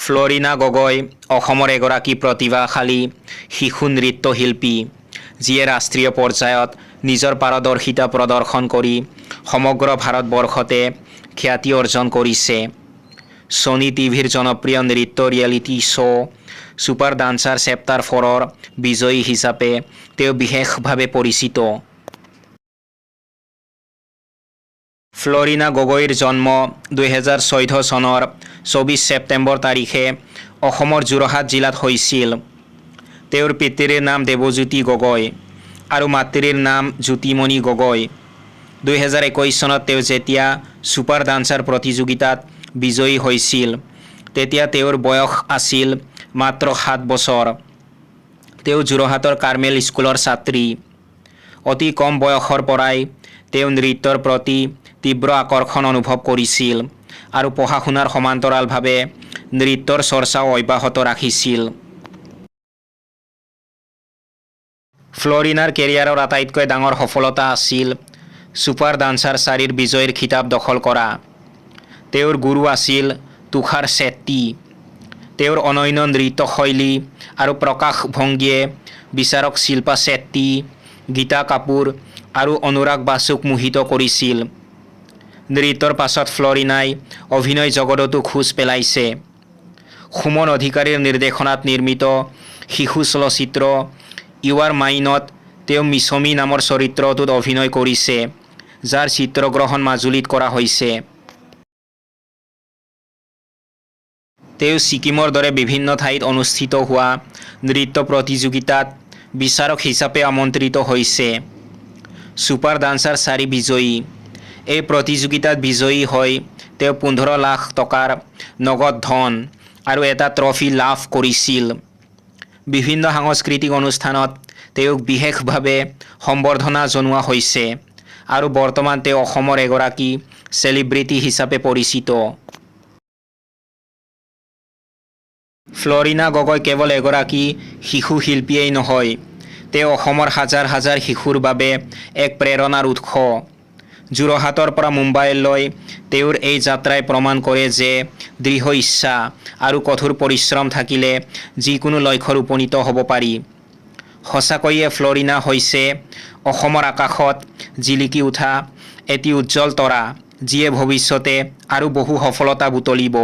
ফ্লৰিনা গগৈ অসমৰ এগৰাকী প্ৰতিভাশালী শিশু নৃত্যশিল্পী, যিয়ে ৰাষ্ট্ৰীয় পৰ্যায়ত নিজৰ পাৰদৰ্শিতা প্ৰদৰ্শন কৰি সমগ্ৰ ভাৰতবৰ্ষতে খ্যাতি অৰ্জন কৰিছে। ছনী টিভিৰ জনপ্ৰিয় নৃত্য reality show' Super Dancer Chapter 4ৰ বিজয়ী হিচাপে তেওঁ বিশেষভাৱে পৰিচিত। ফ্লৰিনা গগৈৰ জন্ম 2014 চনৰ 24 ছেপ্টেম্বৰ তাৰিখে অসমৰ যোৰহাট জিলাত হৈছিল। তেওঁৰ পিতৃৰ নাম দেৱজ্যোতি গগৈ আৰু মাতৃৰ নাম জ্যোতিমণি গগৈ। 2021 চনত তেওঁ যেতিয়া ছুপাৰ ডান্সাৰ প্ৰতিযোগিতাত বিজয়ী হৈছিল, তেতিয়া তেওঁৰ বয়স আছিল মাত্ৰ 7 বছৰ। তেওঁ যোৰহাটৰ কাৰ্মেল স্কুলৰ ছাত্ৰী। অতি কম বয়সৰ পৰাই তেওঁ নৃত্যৰ প্ৰতি তীব্ৰ আকৰ্ষণ অনুভৱ কৰিছিল আৰু পঢ়া শুনাৰ সমান্তৰালভাৱে নৃত্যৰ চৰ্চাও অব্যাহত ৰাখিছিল। ফ্লৰিনাৰ কেৰিয়াৰৰ আটাইতকৈ ডাঙৰ সফলতা আছিল ছুপাৰ ডান্সাৰ 4ৰ বিজয়ীৰ খিতাপ দখল কৰা। তেওঁৰ গুৰু আছিল তুষাৰ ছেট্টী। তেওঁৰ অনন্য নৃত্যশৈলী আৰু প্ৰকাশভংগীয়ে বিচাৰক শিল্পা ছেট্টী, গীতা কাপুৰ আৰু অনুৰাগ বাসুক মোহিত কৰিছিল। নৃত্যৰ পাছত ফ্লৰিনাই অভিনয় জগততো খোজ পেলাইছে। সুমন অধিকাৰীৰ নিৰ্দেশনাত নিৰ্মিত শিশু চলচ্চিত্ৰ ইউ আৰ মাইনত তেওঁ মিছমী নামৰ চৰিত্ৰটোত অভিনয় কৰিছে, যাৰ চিত্ৰগ্ৰহণ মাজুলীত কৰা হৈছে। তেওঁ ছিকিমৰ দৰে বিভিন্ন ঠাইত অনুষ্ঠিত হোৱা নৃত্য প্ৰতিযোগিতাত বিচাৰক হিচাপে আমন্ত্ৰিত হৈছে। ছুপাৰ ডান্সাৰ 4 বিজয়ী। এই প্ৰতিযোগিতাত বিজয়ী হৈ তেওঁ 15 লাখ টকাৰ নগদ ধন আৰু এটা ট্ৰফি লাভ কৰিছিল। বিভিন্ন সাংস্কৃতিক অনুষ্ঠানত তেওঁক বিশেষভাৱে সম্বৰ্ধনা জনোৱা হৈছে আৰু বৰ্তমান তেওঁ অসমৰ এগৰাকী চেলিব্ৰিটি হিচাপে পৰিচিত। ফ্লৰিনা গগৈ কেৱল এগৰাকী শিশু শিল্পীয়েই নহয়, তেওঁ অসমৰ হাজাৰ হাজাৰ শিশুৰ বাবে এক প্ৰেৰণাৰ উৎস। যোৰহাটৰ পৰা মুম্বাইলৈ তেওঁৰ এই যাত্ৰাই প্ৰমাণ কৰে যে দৃঢ় ইচ্ছা আৰু কঠোৰ পৰিশ্ৰম থাকিলে যিকোনো লক্ষ্যত উপনীত হ'ব পাৰি। সঁচাকৈয়ে ফ্লৰিনা হৈছে অসমৰ আকাশত জিলিকি উঠা এটি উজ্জ্বল তৰা, যিয়ে ভৱিষ্যতে আৰু বহু সফলতা বুটলিব।